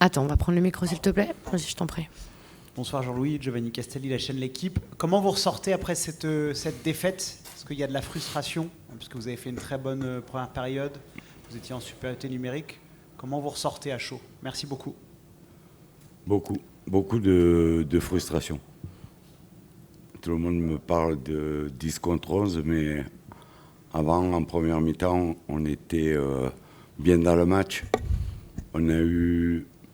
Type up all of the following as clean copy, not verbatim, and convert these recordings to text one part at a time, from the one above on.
Attends, on va prendre le micro s'il te plaît. Vas-y, je t'en prie. Bonsoir Jean-Louis, Giovanni Castelli, la chaîne L'Équipe. Comment vous ressortez après cette défaite? Est-ce qu'il y a de la frustration? Puisque vous avez fait une très bonne première période, vous étiez en supériorité numérique. Comment vous ressortez à chaud? Merci beaucoup. Beaucoup de frustration. Tout le monde me parle de 10 contre 11, mais avant, en première mi-temps, on était bien dans le match.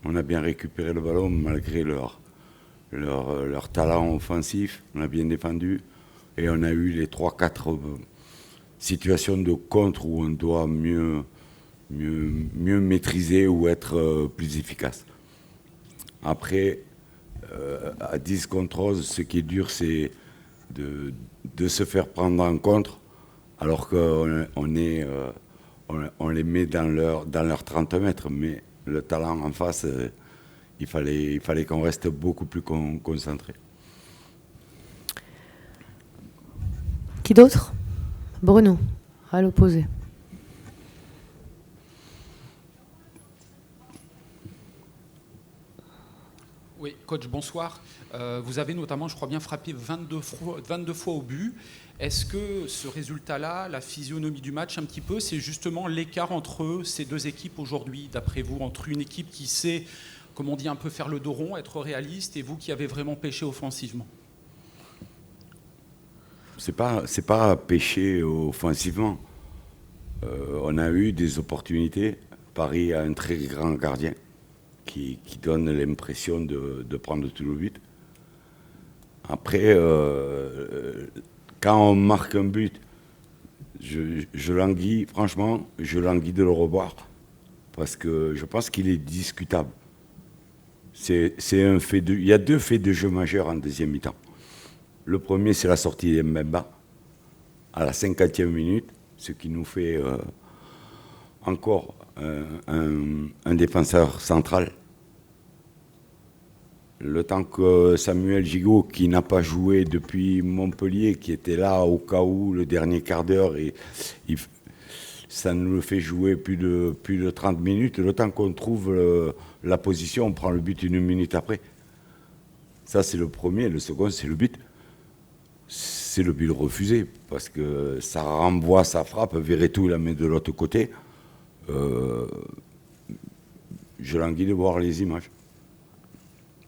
On a bien récupéré le ballon malgré leur talent offensif. On a bien défendu. Et on a eu les 3-4 situations de contre où on doit mieux maîtriser ou être plus efficace. Après, à 10 contre 11, ce qui est dur, c'est de se faire prendre en contre, alors qu'on les met dans leur 30 mètres. Mais le talent en face, il fallait qu'on reste beaucoup plus concentré. Qui d'autre? Bruno, à l'opposé. Oui, coach, bonsoir. Vous avez notamment, je crois bien, frappé 22 fois au but. Est-ce que ce résultat-là, la physionomie du match un petit peu, c'est justement l'écart entre ces deux équipes aujourd'hui, d'après vous, entre une équipe qui sait, comme on dit, un peu faire le dos rond, être réaliste, et vous qui avez vraiment pêché offensivement? C'est pas pêcher offensivement. On a eu des opportunités. Paris a un très grand gardien qui donne l'impression de prendre tout le but. Après, quand on marque un but, je languis, franchement, de le revoir parce que je pense qu'il est discutable. Il y a deux faits de jeu majeurs en deuxième mi-temps. Le premier, c'est la sortie d'Mbemba à la 50e minute, ce qui nous fait encore un défenseur central. Le temps que Samuel Gigot, qui n'a pas joué depuis Montpellier, qui était là au cas où le dernier quart d'heure, ça nous le fait jouer plus de 30 minutes. Le temps qu'on trouve la position, on prend le but une minute après. Ça, c'est le premier. Le second, c'est le but. C'est le but refusé, parce que ça renvoie sa frappe, Verretou la met de l'autre côté. Je languis de voir les images.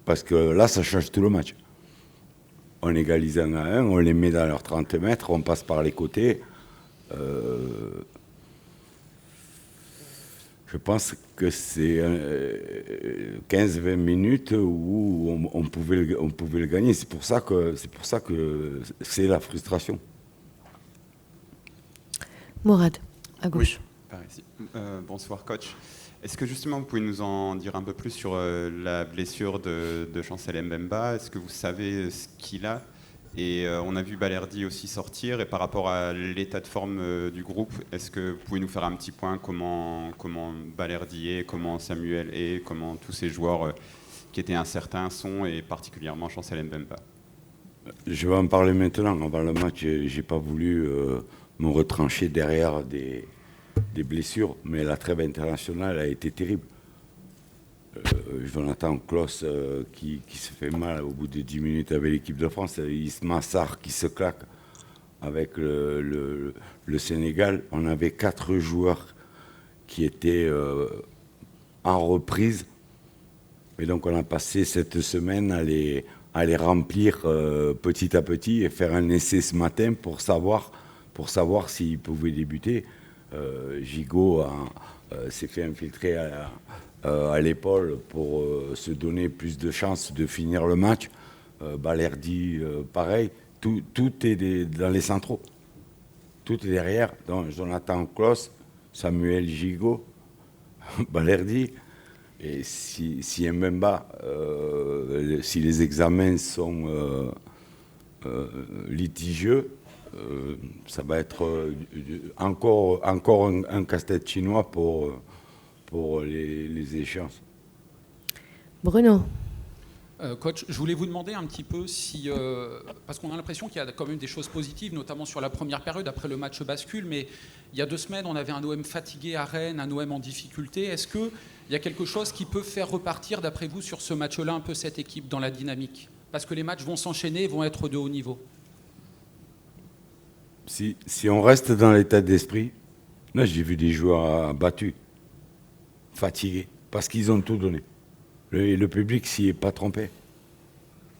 Parce que là, ça change tout le match. On égalise 1-1, on les met dans leurs 30 mètres, on passe par les côtés. Je pense que c'est 15-20 minutes où on pouvait le gagner. C'est pour ça que c'est la frustration. Mourad, à gauche. Oui, par ici. Bonsoir coach. Est-ce que justement vous pouvez nous en dire un peu plus sur la blessure de Chancel Mbemba? Est-ce que vous savez ce qu'il a? Et on a vu Balerdi aussi sortir. Et par rapport à l'état de forme du groupe, est-ce que vous pouvez nous faire un petit point comment Balerdi est, comment Samuel est, comment tous ces joueurs qui étaient incertains sont, et particulièrement Chancel Mbemba? Je vais en parler maintenant. Avant le match, j'ai pas voulu me retrancher derrière des blessures, mais la trêve internationale a été terrible. Jonathan Klaus qui se fait mal au bout de 10 minutes avec l'équipe de France, Isma Sarr qui se claque avec le Sénégal. On avait 4 joueurs qui étaient en reprise, et donc on a passé cette semaine à les remplir petit à petit et faire un essai ce matin pour savoir s'ils pouvaient débuter. Gigot s'est fait infiltrer à l'épaule pour se donner plus de chances de finir le match. Balerdi, pareil. Tout est dans les centraux. Tout est derrière. Donc Jonathan Klaus, Samuel Gigot, Balerdi. Et si Mbemba, si les examens sont litigieux, ça va être encore un casse-tête chinois pour les échéances. Bruno. Coach, je voulais vous demander un petit peu si... parce qu'on a l'impression qu'il y a quand même des choses positives, notamment sur la première période, après le match bascule, mais il y a 2 semaines, on avait un OM fatigué à Rennes, un OM en difficulté. Est-ce qu'il il y a quelque chose qui peut faire repartir, d'après vous, sur ce match-là, un peu cette équipe dans la dynamique? Parce que les matchs vont s'enchaîner, vont être de haut niveau. Si on reste dans l'état d'esprit, là j'ai vu des joueurs abattus, fatigués, parce qu'ils ont tout donné. Le public s'y est pas trompé.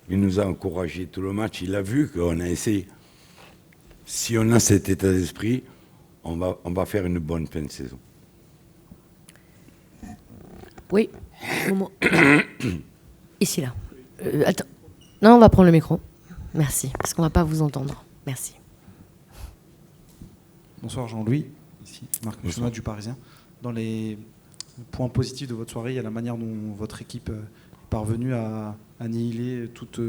Il nous a encouragés tout le match, il a vu qu'on a essayé. Si on a cet état d'esprit, on va faire une bonne fin de saison. Oui. Ici, là. Attends. Non, on va prendre le micro. Merci, parce qu'on ne va pas vous entendre. Merci. Bonsoir Jean-Louis, ici Marc Moussonat du Parisien. Dans les points positifs de votre soirée, il y a la manière dont votre équipe est parvenue à annihiler toutes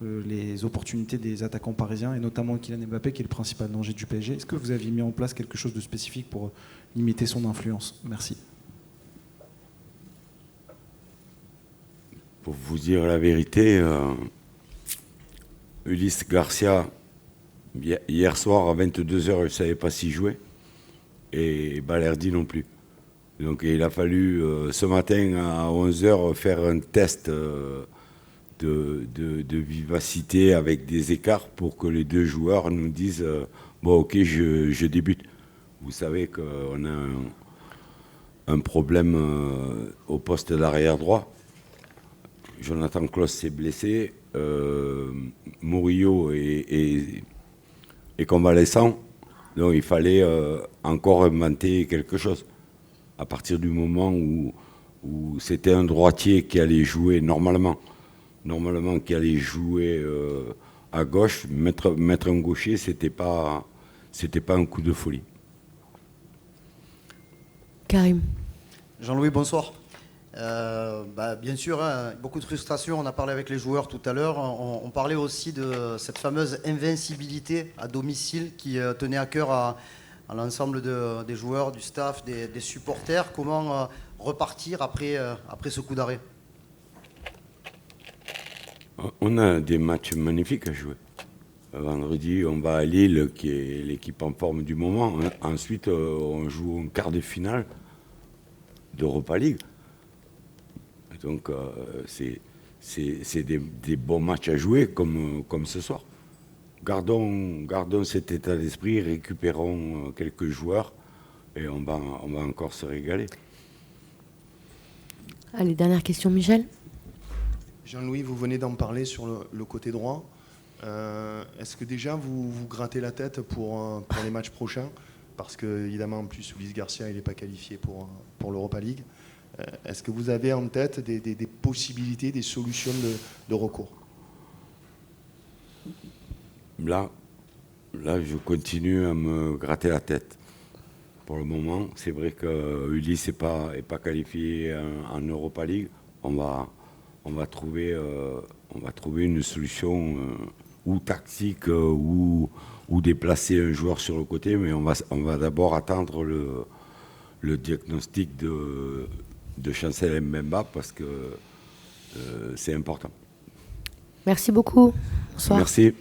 les opportunités des attaquants parisiens, et notamment Kylian Mbappé, qui est le principal danger du PSG. Est-ce que vous aviez mis en place quelque chose de spécifique pour limiter son influence? Merci. Pour vous dire la vérité, Ulysse Garcia, hier soir à 22h, je ne savais pas s'il jouait, et Balerdi non plus. Donc il a fallu ce matin à 11h faire un test de vivacité avec des écarts pour que les deux joueurs nous disent bon ok, je débute. Vous savez qu'on a un problème au poste d'arrière droit. Jonathan Klaus s'est blessé, Murillo est convalescent, donc il fallait encore inventer quelque chose. À partir du moment où c'était un droitier qui allait jouer normalement qui allait jouer à gauche, mettre un gaucher, c'était pas un coup de folie. Karim. Jean-Louis, bonsoir. Bien sûr, hein, beaucoup de frustration. On a parlé avec les joueurs tout à l'heure. On parlait aussi de cette fameuse invincibilité à domicile qui tenait à cœur à l'ensemble des joueurs, du staff, des supporters. Comment repartir après ce coup d'arrêt? On a des matchs magnifiques à jouer. Vendredi, on va à Lille, qui est l'équipe en forme du moment. Ensuite, on joue un quart de finale d'Europa League. Donc, c'est des bons matchs à jouer, comme ce soir. Gardons cet état d'esprit, récupérons quelques joueurs et on va encore se régaler. Allez, dernière question, Michel. Jean-Louis, vous venez d'en parler sur le côté droit. Est-ce que déjà vous grattez la tête pour les matchs prochains? Parce que, évidemment, en plus, Ulysse Garcia, il n'est pas qualifié pour l'Europa League. Est-ce que vous avez en tête des possibilités, des solutions de recours? Là, je continue à me gratter la tête. Pour le moment, c'est vrai que Ulysse n'est pas qualifié en Europa League. On va trouver une solution ou tactique ou déplacer un joueur sur le côté, mais on va d'abord attendre le diagnostic de Chancel Mbemba parce que c'est important. Merci beaucoup. Bonsoir. Merci.